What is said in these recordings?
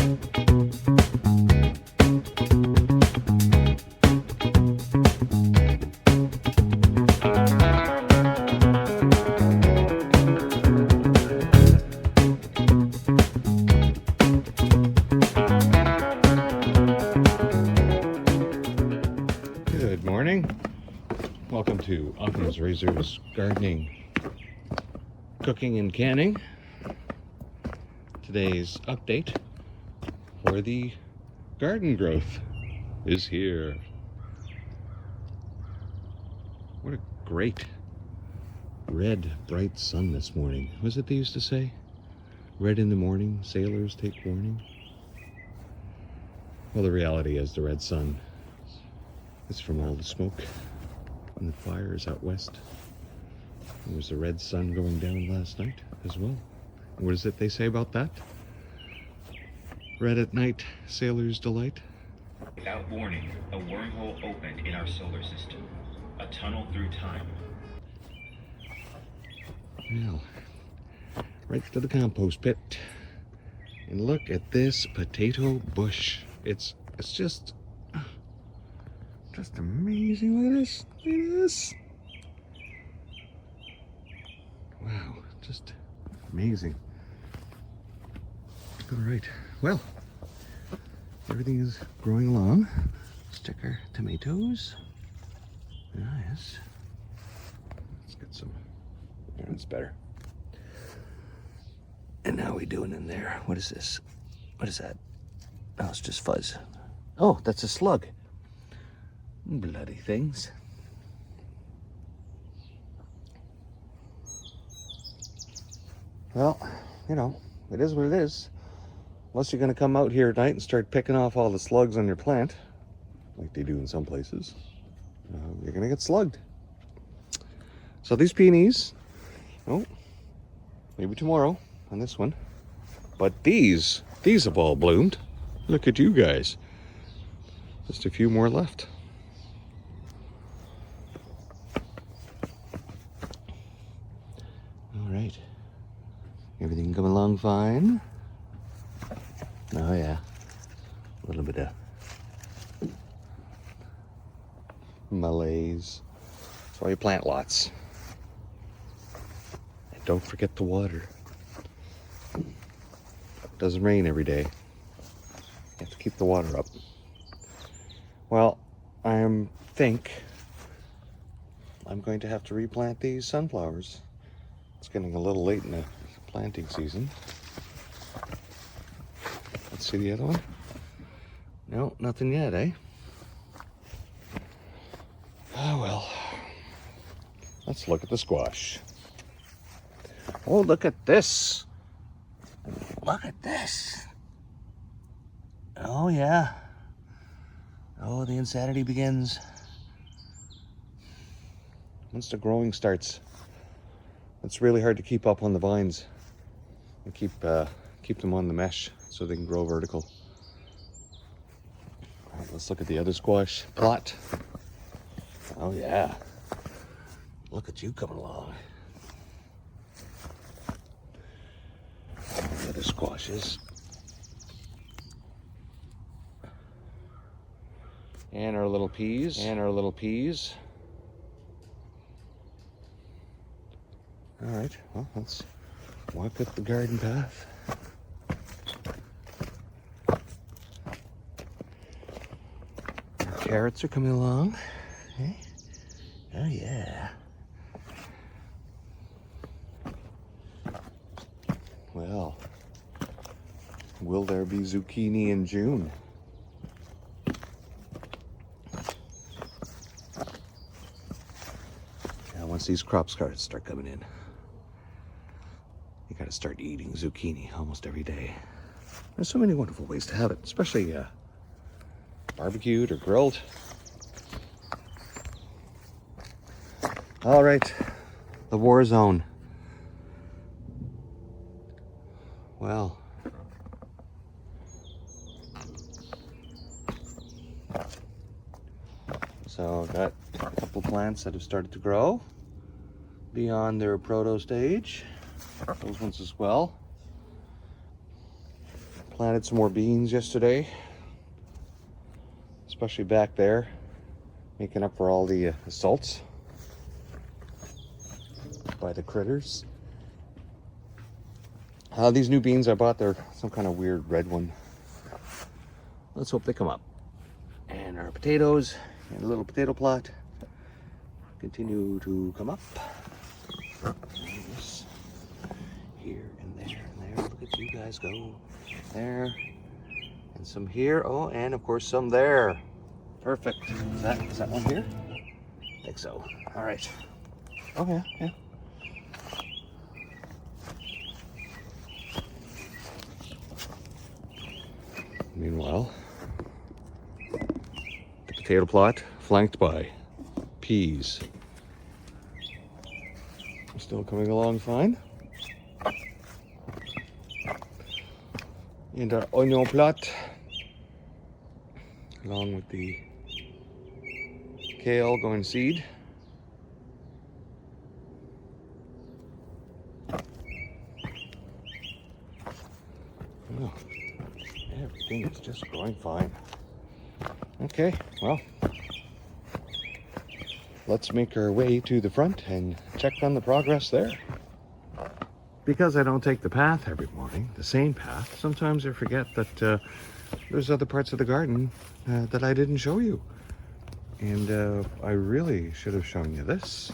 Good morning. Welcome to Occam's Razors Gardening, Cooking and Canning. Today's update for the garden growth is here. What a great red bright sun this morning. Was it they used to say? Red in the morning, sailors take warning. Well, the reality is the red sun is from all the smoke and the fires out west. There was a red sun going down last night as well. What is it they say about that? Red at night, sailor's delight. Without warning, a wormhole opened in our solar system. A tunnel through time. Well, right to the compost pit. And look at this potato bush. It's just amazing. Look at this. Look at this. Wow, just amazing. All right. Well, everything is growing along. Let's check our tomatoes. Ah, yes. Let's get some. That's better. And how are we doing in there? What is this? What is that? Oh, it's just fuzz. Oh, that's a slug. Bloody things. Well, you know, it is what it is. Unless you're going to come out here at night and start picking off all the slugs on your plant, like they do in some places, you're going to get slugged. So these peonies, oh, maybe tomorrow on this one. But these have all bloomed. Look at you guys. Just a few more left. All right. Everything coming along fine? Oh yeah. A little bit of malaise. That's why you plant lots. And don't forget the water. It doesn't rain every day. You have to keep the water up. Well, I think I'm going to have to replant these sunflowers. It's getting a little late in the planting season. Let's see the other one. No, nothing yet, eh? Oh well. Let's look at the squash. Oh, look at this. Look at this. Oh yeah. Oh, the insanity begins. Once the growing starts, it's really hard to keep up on the vines and keep them on the mesh so they can grow vertical. All right, let's look at the other squash plot. Oh yeah, look at you coming along. The other squashes. And our little peas. All right, well, let's walk up the garden path. Our carrots are coming along. Okay. Oh yeah. Well, will there be zucchini in June? Yeah, once these crop start coming in, you gotta start eating zucchini almost every day. There's so many wonderful ways to have it, especially barbecued or grilled. All right, the war zone. Well, so I've got a couple plants that have started to grow beyond their proto stage. Those ones as well. Planted some more beans yesterday, especially back there, making up for all the assaults by the critters. These new beans I bought, they're some kind of weird red one. Let's hope they come up. And our potatoes and a little potato plot continue to come up. Yes. Here and there and there. Look at you guys go. There. And some here. Oh, and of course some there. Perfect. Is that one here? I think so. All right. Oh yeah, yeah. Meanwhile, the potato plot flanked by peas. Still coming along fine. And our onion plot, along with the kale going seed. Oh, everything is just growing fine. Okay, well, let's make our way to the front and check on the progress there. Because I don't take the path every morning, the same path, sometimes I forget that there's other parts of the garden that I didn't show you. And I really should have shown you this.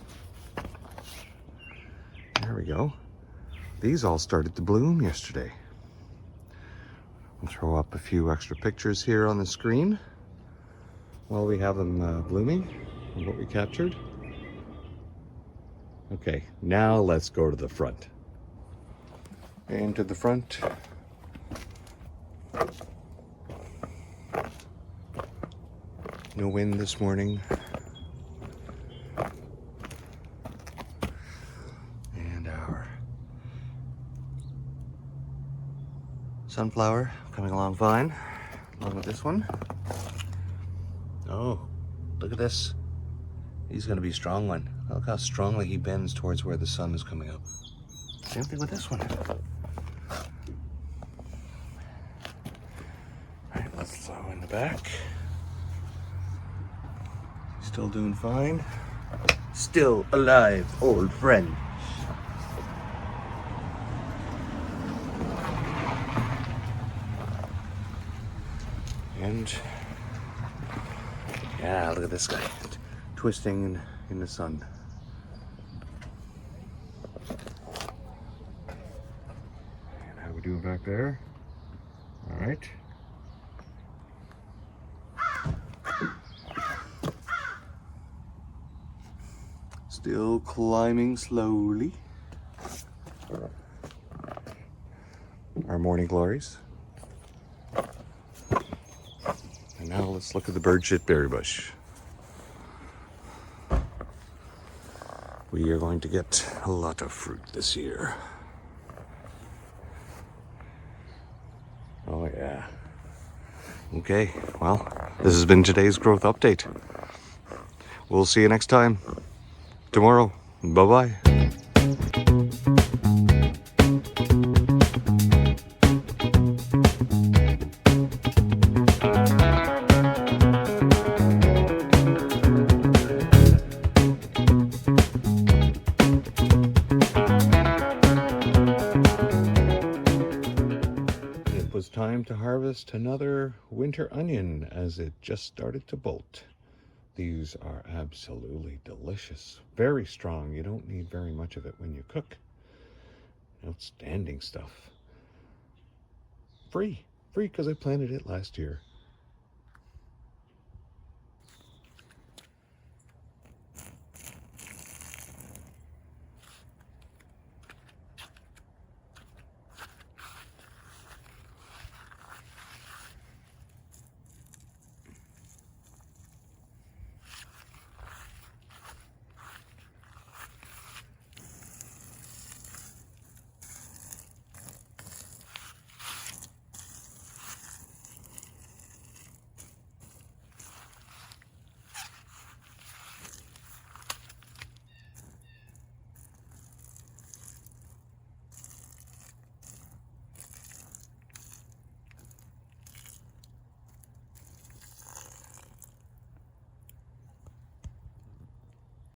There we go. These all started to bloom yesterday. I'll throw up a few extra pictures here on the screen while we have them blooming and what we captured. Okay, now let's go to the front. And to the front. No wind this morning. And our sunflower coming along fine, along with this one. Oh, look at this. He's gonna be a strong one. Look how strongly he bends towards where the sun is coming up. Same thing with this one. Alright, let's throw in the back. Still doing fine. Still alive, old friend. And yeah, look at this guy twisting in the sun. And how we doing back there? All right. Still climbing slowly. Our morning glories. And now let's look at the bird shit berry bush. We are going to get a lot of fruit this year. Oh yeah. Okay, well, this has been today's growth update. We'll see you next time. Tomorrow. Bye-bye. It was time to harvest another winter onion as it just started to bolt. These are absolutely delicious. Very strong. You don't need very much of it when you cook. Outstanding stuff. Free because I planted it last year.